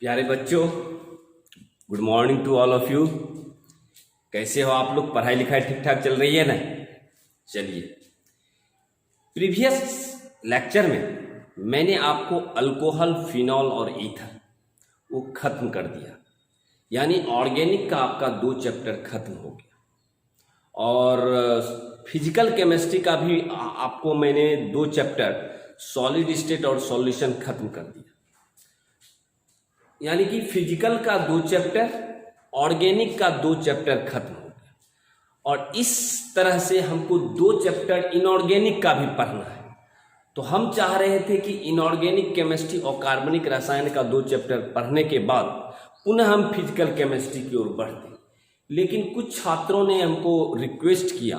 प्यारे बच्चों, good morning to all of you. कैसे हो आप लोग? पढ़ाई लिखाई ठीक ठाक चल रही है ना? चलिए, प्रीवियस लेक्चर में मैंने आपको अल्कोहल, फिनॉल और ईथर वो खत्म कर दिया, यानी ऑर्गेनिक का आपका 2 चैप्टर खत्म हो गया। और फिजिकल केमिस्ट्री का भी आपको मैंने 2 चैप्टर सॉलिड स्टेट और सॉल्यूशन खत्म कर दिया। यानी कि फिजिकल का 2 चैप्टर, ऑर्गेनिक का 2 चैप्टर खत्म हो गया। और इस तरह से हमको 2 चैप्टर इनऑर्गेनिक का भी पढ़ना है। तो हम चाह रहे थे कि इनऑर्गेनिक केमिस्ट्री और कार्बनिक रसायन का 2 चैप्टर पढ़ने के बाद पुनः हम फिजिकल केमिस्ट्री की ओर बढ़ते। लेकिन कुछ छात्रों ने हमको रिक्वेस्ट किया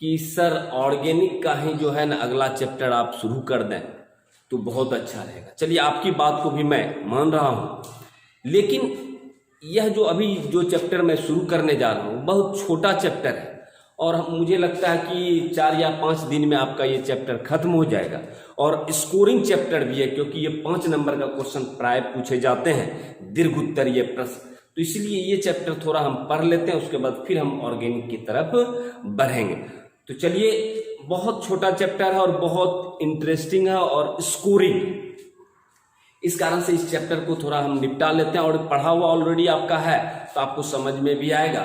कि सर ऑर्गेनिक का ही जो है ना अगला चैप्टर आप शुरू कर दें तो बहुत अच्छा रहेगा। चलिए, आपकी बात को भी मैं मान रहा हूँ, लेकिन यह जो चैप्टर मैं शुरू करने जा रहा हूँ बहुत छोटा चैप्टर है और मुझे लगता है कि 4 या 5 दिन में आपका ये चैप्टर खत्म हो जाएगा। और स्कोरिंग चैप्टर भी है, क्योंकि ये 5 नंबर का क्वेश्चन प्राय पूछे जाते हैं, दीर्घ उत्तरीय प्रश्न। तो इसलिए ये चैप्टर थोड़ा हम पढ़ लेते हैं, उसके बाद फिर हम ऑर्गेनिक की तरफ बढ़ेंगे। तो चलिए, बहुत छोटा चैप्टर है और बहुत इंटरेस्टिंग है और स्कोरिंग, इस कारण से इस चैप्टर को थोड़ा हम निपटा लेते हैं। और पढ़ा हुआ ऑलरेडी आपका है तो आपको समझ में भी आएगा।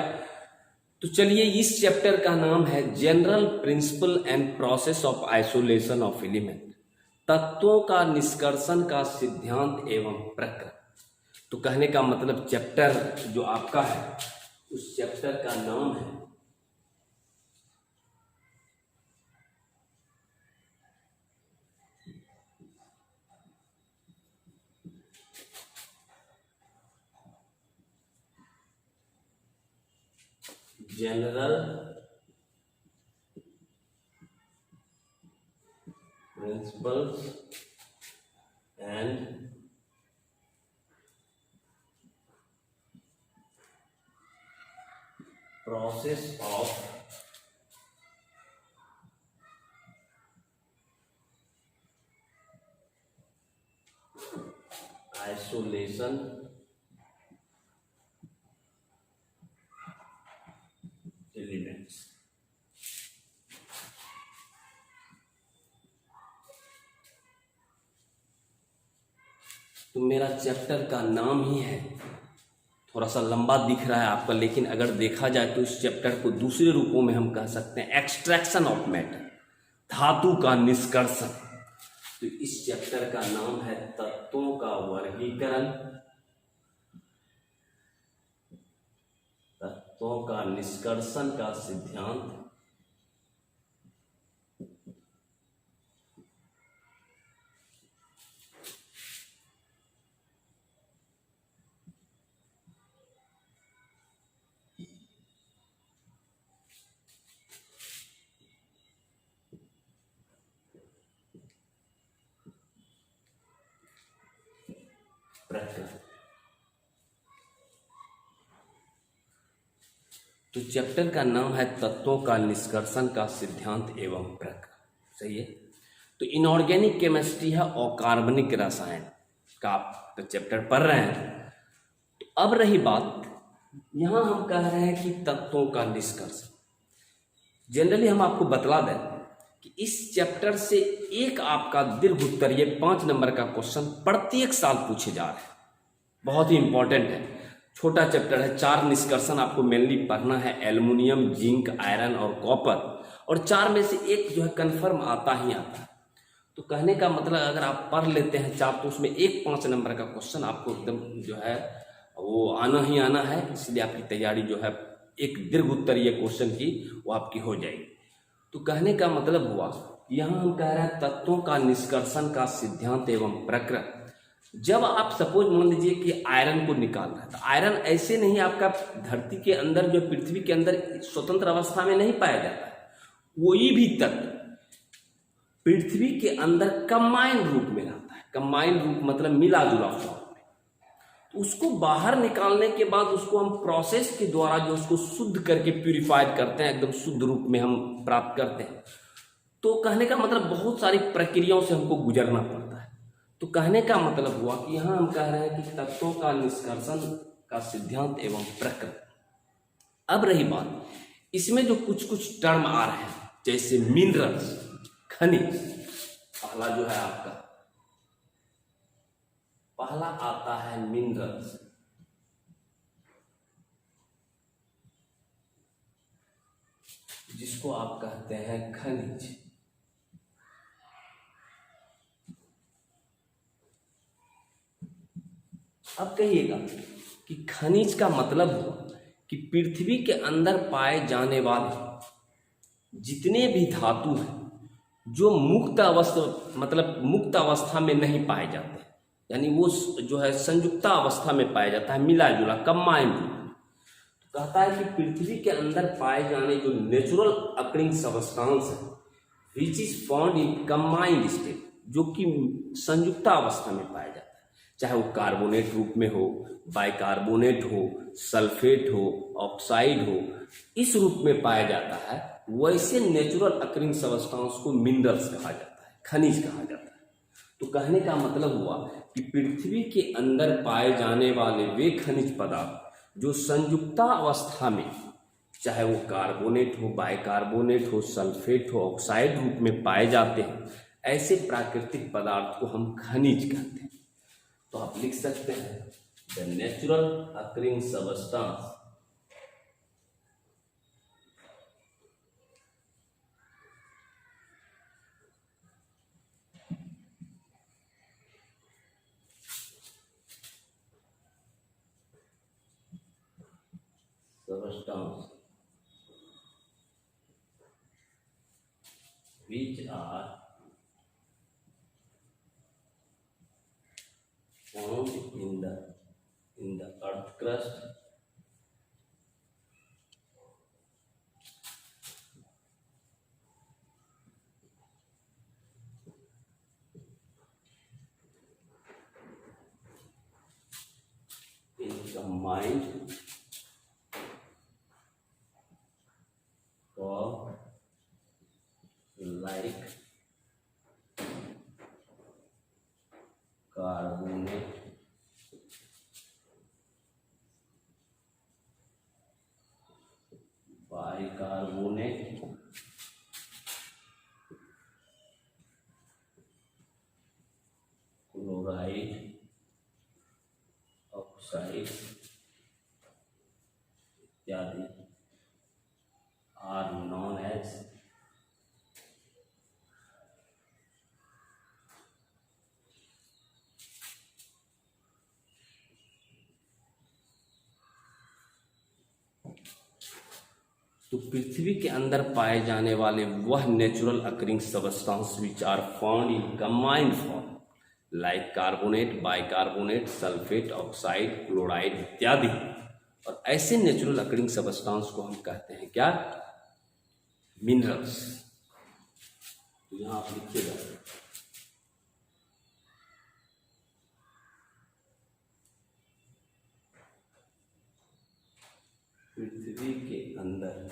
तो चलिए, इस चैप्टर का नाम है general principle and process of isolation of element, तत्वों का निष्कर्षण का सिद्धांत एवं प्रक्रिया। तो कहने का मतलब चैप्टर जो आपका है उस चैप्टर का नाम है general principles and process of isolation elements. तो मेरा चैप्टर का नाम ही है, थोड़ा सा लंबा दिख रहा है आपका, लेकिन अगर देखा जाए तो इस चैप्टर को दूसरे रूपों में हम कह सकते हैं एक्सट्रैक्शन ऑफ मैटर, धातु का निष्कर्षण। तो इस चैप्टर का नाम है तत्वों का वर्गीकरण, तत्वों का निष्कर्षण का सिद्धांत प्रक्रिया। तो चैप्टर का नाम है तत्वों का निष्कर्षण का सिद्धांत एवं प्रक्रिया। सही है। तो इनऑर्गेनिक केमिस्ट्री है और कार्बनिक रसायन का आप चैप्टर पढ़ रहे हैं। तो अब रही बात, यहां हम कह रहे हैं कि तत्वों का निष्कर्षण। जनरली हम आपको बतला दें कि इस चैप्टर से एक आपका दीर्घ उत्तरीय 5 नंबर का क्वेश्चन प्रत्येक साल पूछे जा रहे हैं। बहुत ही इंपॉर्टेंट है, छोटा चैप्टर है। 4 निष्कर्षण आपको मेनली पढ़ना है, एल्युमिनियम, जिंक, आयरन और कॉपर। और 4 में से एक जो है कन्फर्म आता ही आता है। तो कहने का मतलब अगर आप पढ़ लेते हैं 4 तो उसमें एक 5 नंबर का क्वेश्चन आपको एकदम जो है वो आना ही आना है। इसलिए आपकी तैयारी जो है एक दीर्घ उत्तरीय क्वेश्चन की वो आपकी हो जाएगी। तो कहने का मतलब हुआ, यहाँ हम कह रहे हैं तत्वों का निष्कर्षण का सिद्धांत एवं प्रक्रिया। जब आप सपोज मान लीजिए कि आयरन को निकाल रहे हैं, तो आयरन ऐसे नहीं आपका धरती के अंदर, जो पृथ्वी के अंदर स्वतंत्र अवस्था में नहीं पाया जाता है। कोई भी तत्व पृथ्वी के अंदर कंबाइंड रूप में रहता है। कंबाइंड रूप मतलब मिला जुला फॉर्म में। तो उसको बाहर निकालने के बाद उसको हम प्रोसेस के द्वारा जो उसको शुद्ध करके प्यूरिफाइड करते हैं, एकदम शुद्ध रूप में हम प्राप्त करते हैं। तो कहने का मतलब बहुत सारी प्रक्रियाओं से हमको गुजरना पड़ता है। तो कहने का मतलब हुआ कि यहाँ हम कह रहे हैं कि तत्वों का निष्कर्षण का सिद्धांत एवं प्रकृति। अब रही बात, इसमें जो कुछ कुछ टर्म आ रहे हैं जैसे मिनरल्स, खनिज, पहला जो है आपका पहला आता है मिनरल्स, जिसको आप कहते हैं खनिज। अब कहिएगा कि खनिज का मतलब हुआ कि पृथ्वी के अंदर पाए जाने वाले जितने भी धातु हैं जो मुक्त अवस्था मतलब मुक्त अवस्था में नहीं पाए जाते, यानी वो जो है संयुक्ता अवस्था में पाया जाता है, मिला जुला कंबाइंड। तो कहता है कि पृथ्वी के अंदर पाए जाने जो नेचुरल अकरिंग सब्सटेंस है which is found in combined state, जो कि संयुक्ता अवस्था में पाया जाता है, चाहे वो कार्बोनेट रूप में हो, बाइकार्बोनेट हो, सल्फेट हो, ऑक्साइड हो, इस रूप में पाया जाता है, वैसे नेचुरल अकरिंग सब्सटेंस को मिनरल्स कहा जाता है, खनिज कहा जाता है। तो कहने का मतलब हुआ कि पृथ्वी के अंदर पाए जाने वाले वे खनिज पदार्थ जो संयुक्ता अवस्था में, चाहे वो कार्बोनेट हो, बाइकार्बोनेट हो, सल्फेट हो, ऑक्साइड रूप में पाए जाते हैं, ऐसे प्राकृतिक पदार्थ को हम खनिज कहते हैं। तो आप लिख सकते हैं the natural occurring substance which are found in the earth crust in combined form like carbonate, bicarbonate, chloride, oxide इत्यादि आर नॉन एज तो पृथ्वी के अंदर पाए जाने वाले वह natural occurring substance which are found in combined form like carbonate, bicarbonate, sulphate, oxide, chloride इत्यादि, और ऐसे नेचुरल अकरिंग सब्सटेंस को हम कहते हैं क्या? मिनरल्स। तो यहां आप लिखिएगा पृथ्वी के अंदर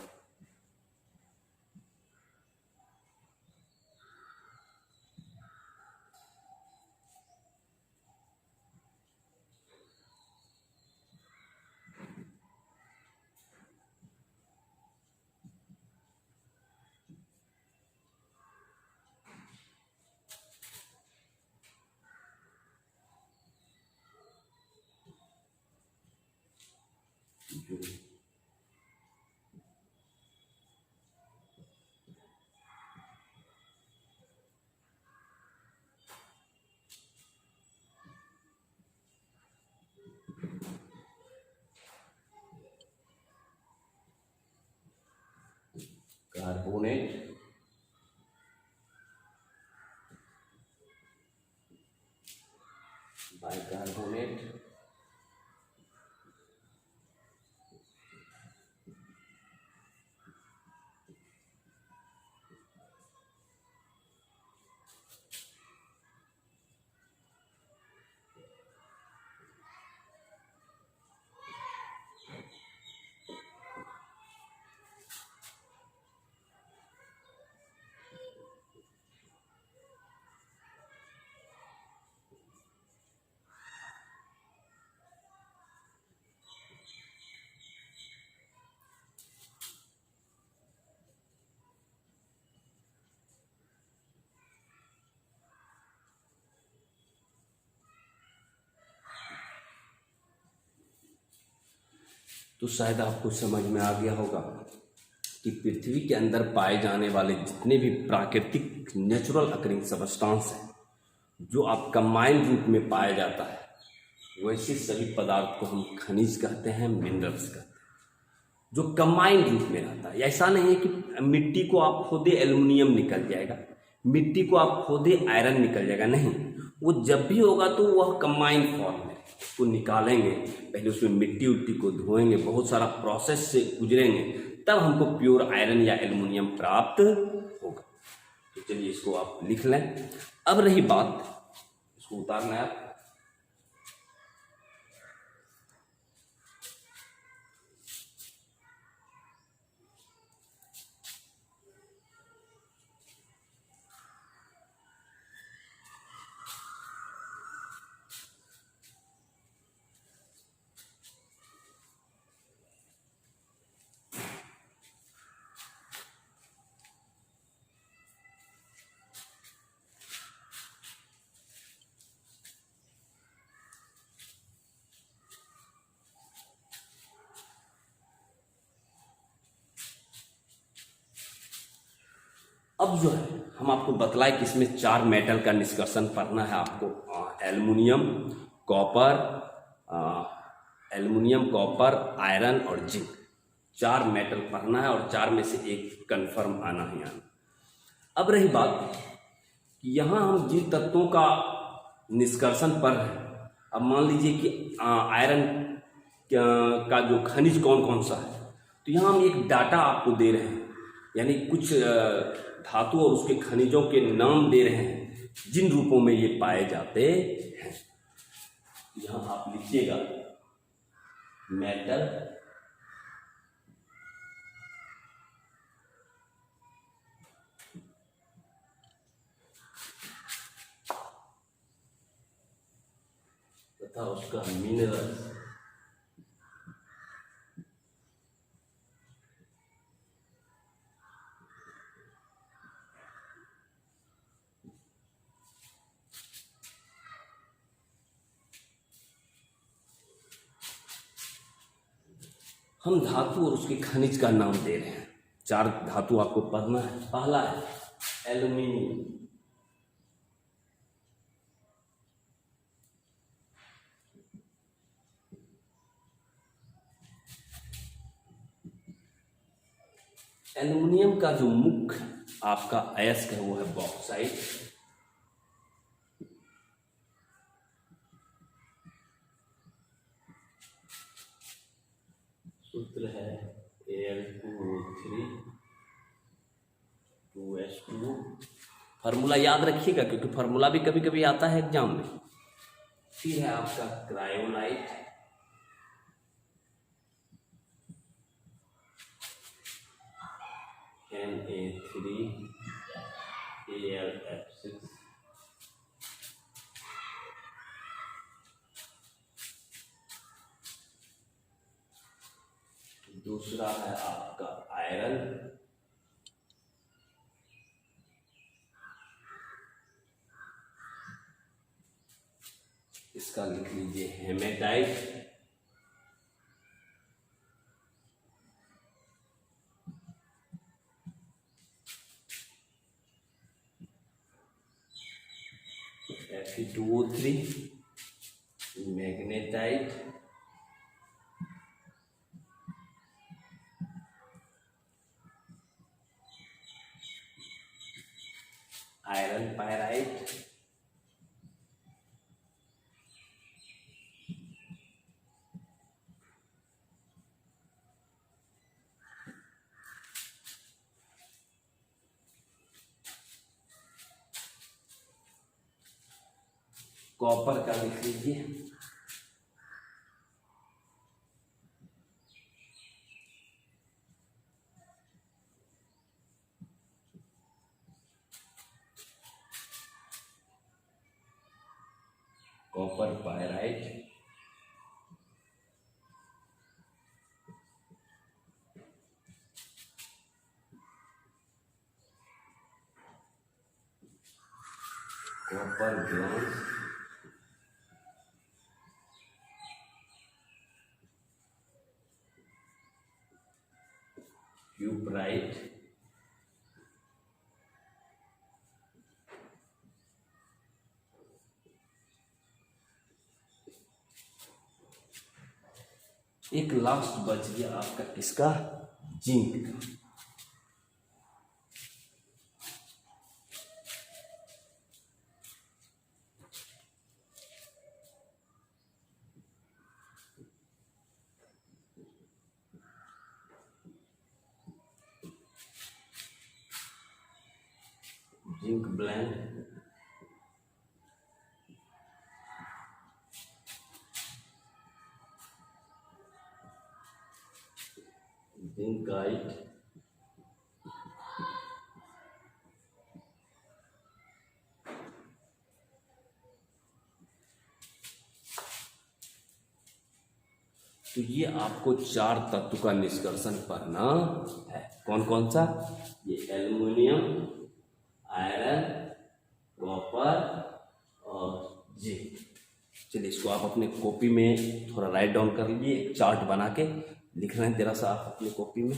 कार्बोनेट, बाइकार्बोनेट, तो शायद आपको समझ में आ गया होगा कि पृथ्वी के अंदर पाए जाने वाले जितने भी प्राकृतिक नेचुरल अकरिंग सबस्टांस हैं, जो आप कंबाइंड रूप में पाया जाता है, वैसे सभी पदार्थ को हम खनिज कहते हैं, मिनरल्स कहते हैं, जो कंबाइंड रूप में रहता है। ऐसा नहीं है कि मिट्टी को आप खोदे एल्युमिनियम निकल जाएगा, मिट्टी को आप खोदे आयरन निकल जाएगा, नहीं। वो जब भी होगा तो वह कंबाइंड फॉर्म में उसको निकालेंगे, पहले उसमें मिट्टी उट्टी को धोएंगे, बहुत सारा प्रोसेस से गुजरेंगे, तब हमको प्योर आयरन या एल्युमिनियम प्राप्त होगा। तो चलिए इसको आप लिख लें। अब रही बात, इसको उतारना है आप। अब जो है हम आपको बतलाए कि इसमें 4 मेटल का निष्कर्षण पढ़ना है आपको। एल्युमिनियम, कॉपर, आयरन और जिंक, 4 मेटल पढ़ना है और 4 में से एक कंफर्म आना ही आना। अब रही बात कि यहाँ हम जिन तत्वों का निष्कर्षण पढ़ रहे हैं, अब मान लीजिए कि आयरन का जो खनिज कौन कौन सा है, तो यहाँ हम एक डाटा आपको दे रहे हैं, यानी कुछ धातु और उसके खनिजों के नाम दे रहे हैं जिन रूपों में ये पाए जाते हैं। यहां आप लिखिएगा मेटल, तथा उसका मिनरल, हम धातु और उसके खनिज का नाम दे रहे हैं। 4 धातु आपको पढ़ना है। पहला है एल्युमिनियम, एल्युमिनियम का जो मुख्य आपका अयस्क है वो है बॉक्साइट, सूत्र है Al2O3 2S2। फार्मूला याद रखिएगा क्योंकि फार्मूला भी कभी कभी आता है एग्जाम में। फिर है आपका क्रायोलाइट, Na3Al(F6), दूसरा है आपका आयरन, इसका लिख लीजिए haematite, Fe2O3 magnetite, iron pyrite, copper का लिख लीजिए कॉपर पायराइट, कॉपर ग्लास, एक लास्ट बच गया आपका किसका, जिंक का। जिंक ब्लेंड, जिंकाइट, तो ये आपको 4 तत्व का निष्कर्षण पढ़ना है। कौन कौन सा, ये एल्युमिनियम, आयरन, कॉपर और जिंक। चलिए इसको आप अपने कॉपी में थोड़ा राइट डाउन कर लीजिए, एक चार्ट बना के लिख रहे हैं जरा सा आप अपनी कॉपी में।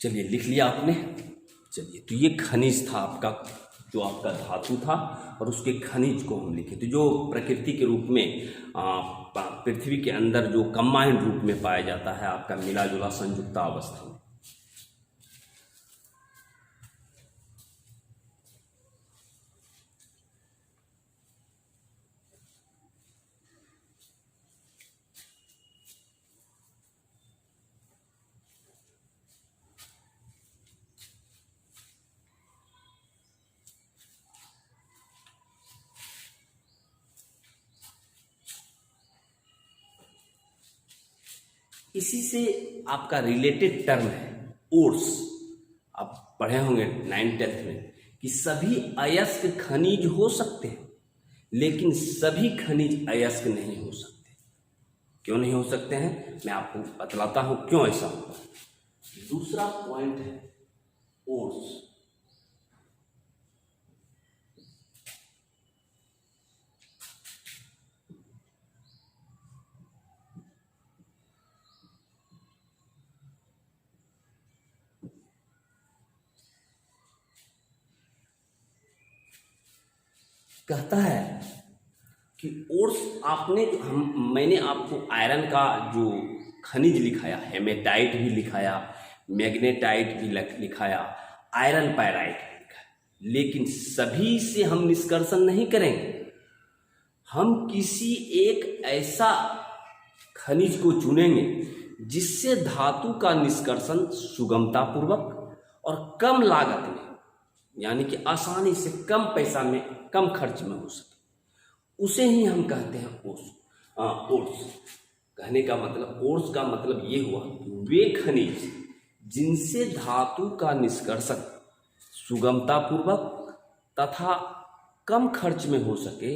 चलिए लिख लिया आपने। चलिए तो ये खनिज था आपका, जो आपका धातु था, और उसके खनिज को हम लिखे। तो जो प्रकृति के रूप में पृथ्वी के अंदर जो कंबाइंड रूप में पाया जाता है आपका मिला जुला संयुक्ता अवस्था में। इसी से आपका रिलेटेड टर्म है ओर्स। आप पढ़े होंगे 9th-10th में कि सभी अयस्क खनिज हो सकते हैं, लेकिन सभी खनिज अयस्क नहीं हो सकते। क्यों नहीं हो सकते हैं, मैं आपको बतलाता हूं क्यों ऐसा होता है। दूसरा पॉइंट है ओर्स। कहता है कि ओर्स मैंने आपको आयरन का जो खनिज लिखाया, हेमेटाइट भी लिखाया, मैग्नेटाइट भी लिखाया, आयरन पायराइट भी लिखाया, लेकिन सभी से हम निष्कर्षण नहीं करेंगे। हम किसी एक ऐसा खनिज को चुनेंगे जिससे धातु का निष्कर्षण सुगमता पूर्वक और कम लागत में, यानी कि आसानी से कम पैसा में, कम खर्च में हो सके, उसे ही हम कहते हैं ओर्स। कहने का मतलब, ओर्स का मतलब ये हुआ कि वे खनिज जिनसे धातु का निष्कर्षण सुगमता पूर्वक तथा कम खर्च में हो सके,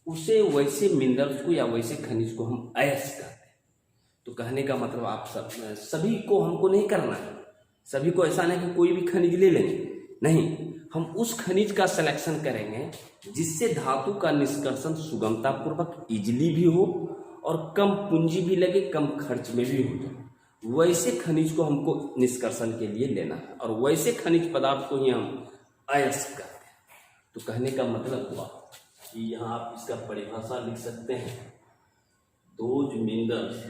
उसे वैसे मिनरल्स को या वैसे खनिज को हम अयस्क कहते हैं। तो कहने का मतलब आप सभी को हमको नहीं करना है, सभी को ऐसा नहीं कि कोई भी खनिज ले लेंगे, नहीं, हम उस खनिज का सिलेक्शन करेंगे जिससे धातु का निष्कर्षण सुगमता पूर्वक इजीली भी हो और कम पूंजी भी लगे, कम खर्च में भी हो जाए। वैसे खनिज को हमको निष्कर्षण के लिए लेना है, और वैसे खनिज पदार्थ को ही हम अयस्क कहते हैं। तो कहने का मतलब हुआ कि यहाँ आप इसका परिभाषा लिख सकते हैं, those minerals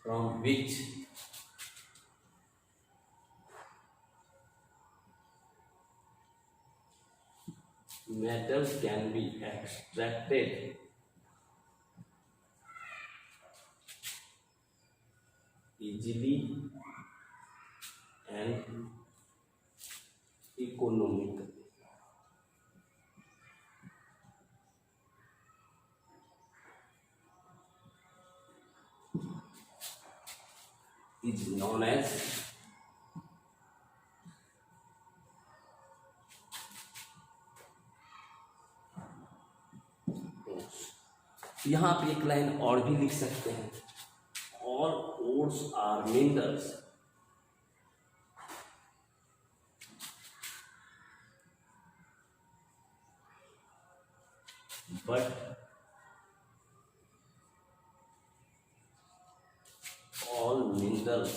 from which metals can be extracted easily and economically। is known as यहाँ आप एक लाइन और भी लिख सकते हैं, all ores are minerals but all minerals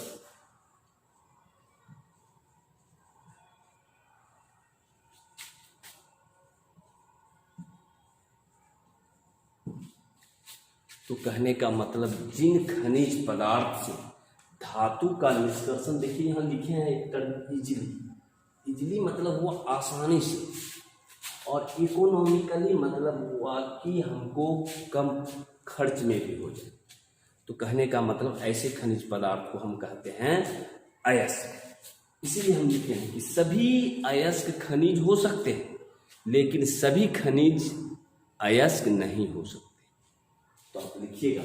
तो कहने का मतलब जिन खनिज पदार्थ से धातु का निष्कर्षण, देखिए यहाँ लिखे हैं एक टर्म इजिली। इजिली मतलब हुआ आसानी से, और इकोनॉमिकली मतलब हुआ कि हमको कम खर्च में भी हो जाए। तो कहने का मतलब ऐसे खनिज पदार्थ को हम कहते हैं अयस्क। इसीलिए हम लिखे हैं कि सभी अयस्क खनिज हो सकते हैं, लेकिन सभी खनिज अयस्क नहीं हो सकते। तो आप लिखिएगा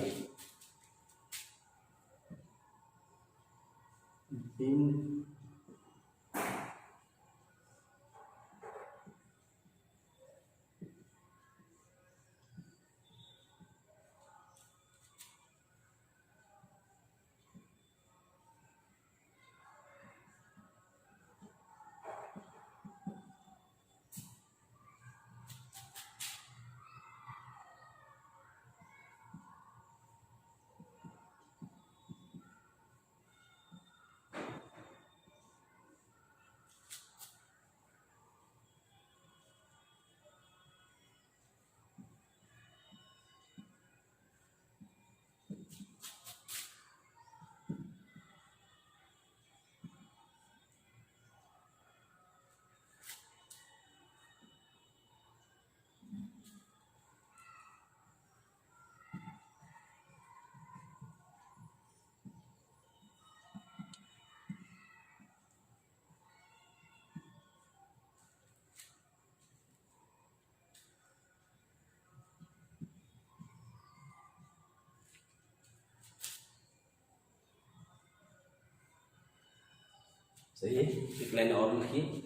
सही है। एक लाइन और लिखिए,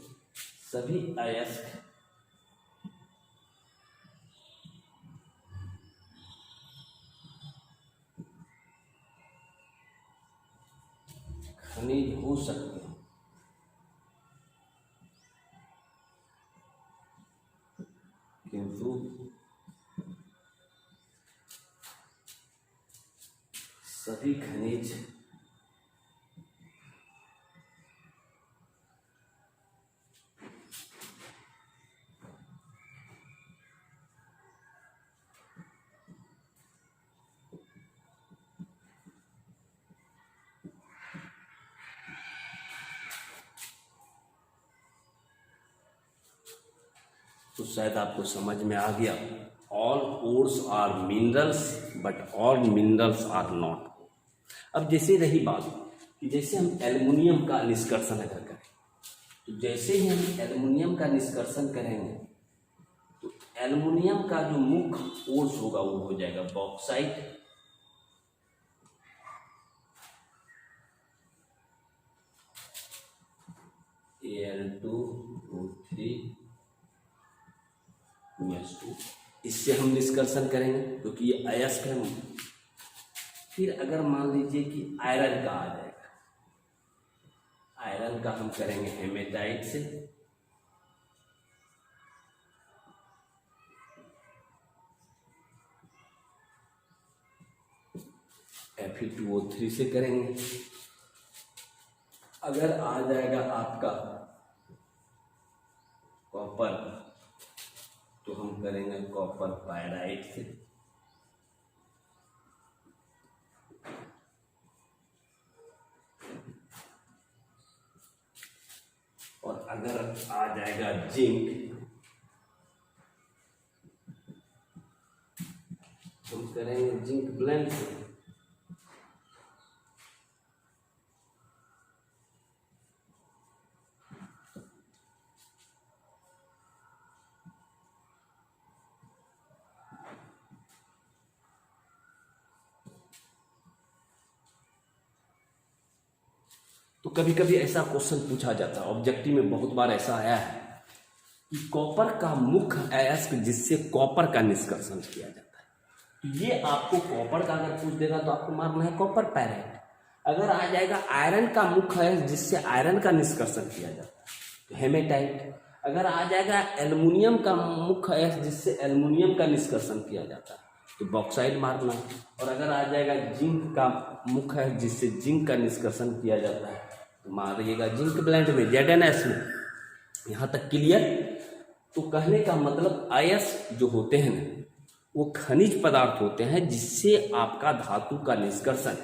सभी अयस्क खनिज हो सकते हैं, किंतु सभी खनिज तो शायद आपको समझ में आ गया। All ores are minerals but all minerals are not. अब जैसे रही बात कि जैसे हम एल्युमिनियम का निष्कर्षण अगर करें, तो जैसे ही हम एल्युमिनियम का निष्कर्षण करेंगे तो एल्युमिनियम का जो मुख्य ओर्स होगा वो हो जाएगा बॉक्साइट, Al2O3 2s2। इससे हम निष्कर्षण करेंगे क्योंकि ये अयस्क है। फिर अगर मान लीजिए कि आयरन का आ जाएगा, आयरन का हम करेंगे हेमेटाइट से, Fe2O3 से करेंगे। अगर आ जाएगा आपका कॉपर तो हम करेंगे कॉपर पायराइट से, और अगर आ जाएगा जिंक तो हम करेंगे जिंक ब्लेंड से। तो कभी कभी ऐसा क्वेश्चन पूछा जाता है, ऑब्जेक्टिव में बहुत बार ऐसा आया है कि कॉपर का मुख्य अयस्क जिससे कॉपर का निष्कर्षण किया जाता है। तो ये आपको कॉपर का अगर पूछ देगा तो आपको मालूम है कॉपर पैरेट। अगर आ जाएगा आयरन का मुख्य अयस्क जिससे आयरन का निष्कर्षण किया जाता है तो हेमेटाइट। अगर आ जाएगा एल्युमिनियम का मुख्य अयस्क जिससे एल्युमिनियम का निष्कर्षण किया जाता है तो बॉक्साइट मारना। और अगर आ जाएगा जिंक का मुख्य अयस्क जिससे जिंक का निष्कर्षण किया जाता है तो मारिएगा जिंक ब्लेंड में, ZnS में। यहाँ तक क्लियर। तो कहने का मतलब अयस्क जो होते हैं ना वो खनिज पदार्थ होते हैं जिससे आपका धातु का निष्कर्षण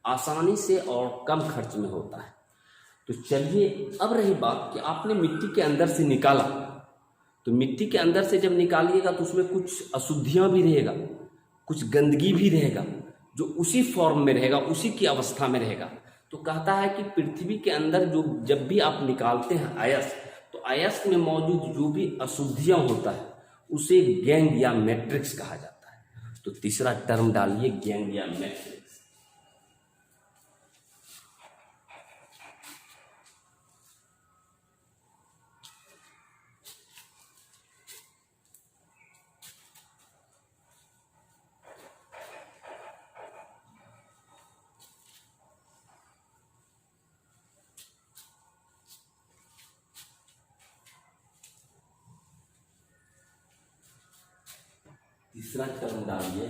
आसानी से और कम खर्च में होता है। तो चलिए, अब रही बात कि आपने मिट्टी के अंदर से निकाला, तो मिट्टी के अंदर से जब निकालिएगा तो उसमें कुछ अशुद्धियाँ भी रहेगा, कुछ गंदगी भी रहेगा जो उसी फॉर्म में रहेगा, उसी की अवस्था में रहेगा। तो कहता है कि पृथ्वी के अंदर जो जब भी आप निकालते हैं अयस्क, तो अयस्क में मौजूद जो भी अशुद्धियाँ होता है उसे गैंग या मैट्रिक्स कहा जाता है। तो तीसरा टर्म डालिए गैंग या मैट्रिक्स। तीसरा टर्म डालिए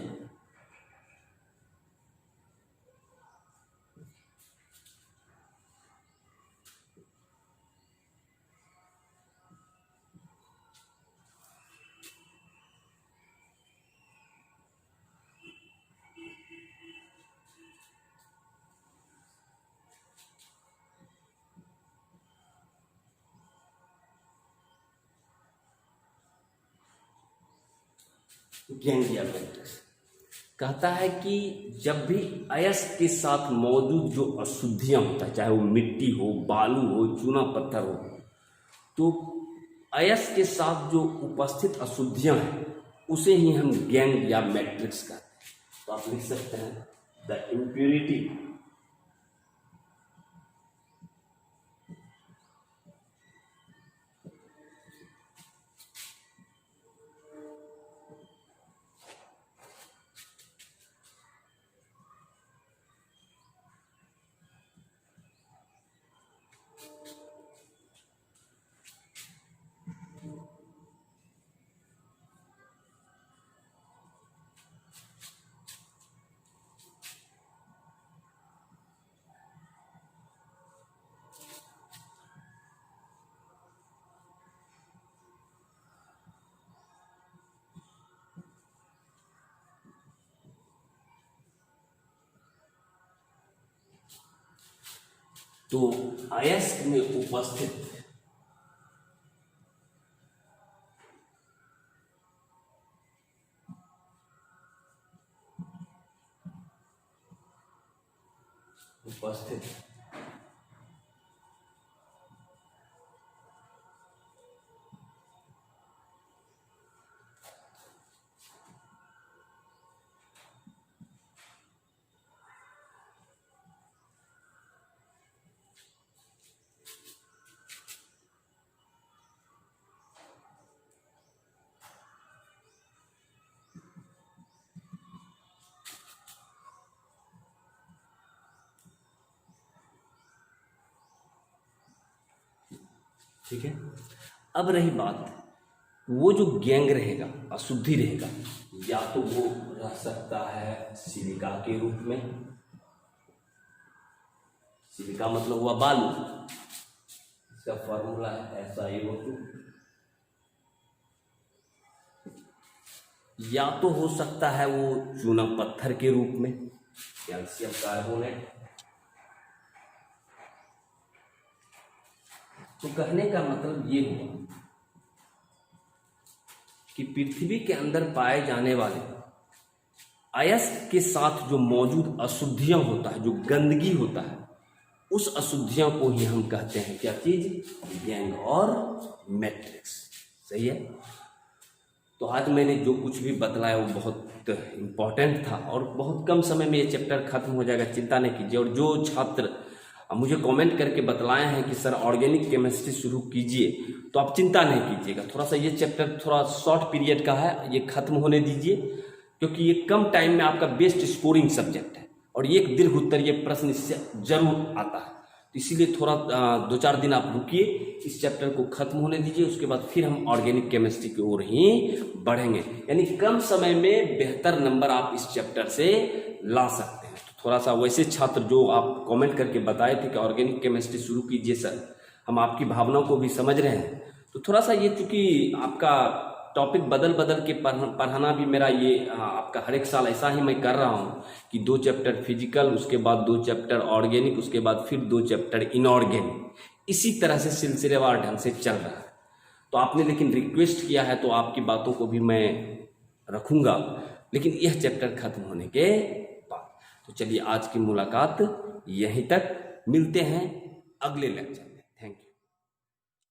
गैंग या मैट्रिक्स। कहता है कि जब भी अयस्क के साथ मौजूद जो अशुद्धियां होता है, चाहे वो मिट्टी हो, बालू हो, चूना पत्थर हो, तो अयस्क के साथ जो उपस्थित अशुद्धियां हैं उसे ही हम गैंग या मैट्रिक्स कहते हैं। तो आप लिख सकते हैं द इम्प्योरिटी तो अयस्क में उपस्थित ठीक है। अब रही बात, वो जो गैंग रहेगा, अशुद्धि रहेगा, या तो वो रह सकता है सिलिका के रूप में। सिलिका मतलब हुआ बालू, इसका फॉर्मूला है SiO2। या तो हो सकता है वो चूना पत्थर के रूप में, कैल्शियम कार्बोनेट। तो कहने का मतलब ये हुआ कि पृथ्वी के अंदर पाए जाने वाले अयस्क के साथ जो मौजूद अशुद्धियां होता है, जो गंदगी होता है, उस अशुद्धियों को ही हम कहते हैं क्या चीज? गैंग और मैट्रिक्स। सही है। तो आज मैंने जो कुछ भी बतलाया वो बहुत इम्पोर्टेंट था और बहुत कम समय में ये चैप्टर खत्म हो जाएगा, चिंता नहीं कीजिए। और जो छात्र अब मुझे कमेंट करके बतलाए हैं कि सर ऑर्गेनिक केमिस्ट्री शुरू कीजिए, तो आप चिंता नहीं कीजिएगा, थोड़ा सा ये चैप्टर थोड़ा शॉर्ट पीरियड का है, ये खत्म होने दीजिए, क्योंकि ये कम टाइम में आपका बेस्ट स्कोरिंग सब्जेक्ट है और ये एक दीर्घ उत्तरीय प्रश्न इससे जरूर आता है। तो इसीलिए थोड़ा 2-4 दिन आप रुकिए, इस चैप्टर को खत्म होने दीजिए, उसके बाद फिर हम ऑर्गेनिक केमिस्ट्री की ओर ही बढ़ेंगे, यानी कम समय में बेहतर नंबर आप इस चैप्टर से ला सकते हैं। तो थोड़ा सा वैसे छात्र जो आप कमेंट करके बताए थे कि ऑर्गेनिक केमिस्ट्री शुरू कीजिए सर, हम आपकी भावनाओं को भी समझ रहे हैं, तो थोड़ा सा ये चूँकि आपका टॉपिक बदल बदल के पढ़ाना भी मेरा ये आपका हर एक साल ऐसा ही मैं कर रहा हूँ कि 2 चैप्टर फिजिकल, उसके बाद 2 चैप्टर ऑर्गेनिक, उसके बाद फिर 2 चैप्टर इनऑर्गेनिक, इसी तरह से सिलसिलेवार ढंग से चल रहा है। तो आपने लेकिन रिक्वेस्ट किया है तो आपकी बातों को भी मैं रखूँगा, लेकिन यह चैप्टर खत्म होने के बाद। तो चलिए आज की मुलाकात यहीं तक, मिलते हैं अगले लेक्चर।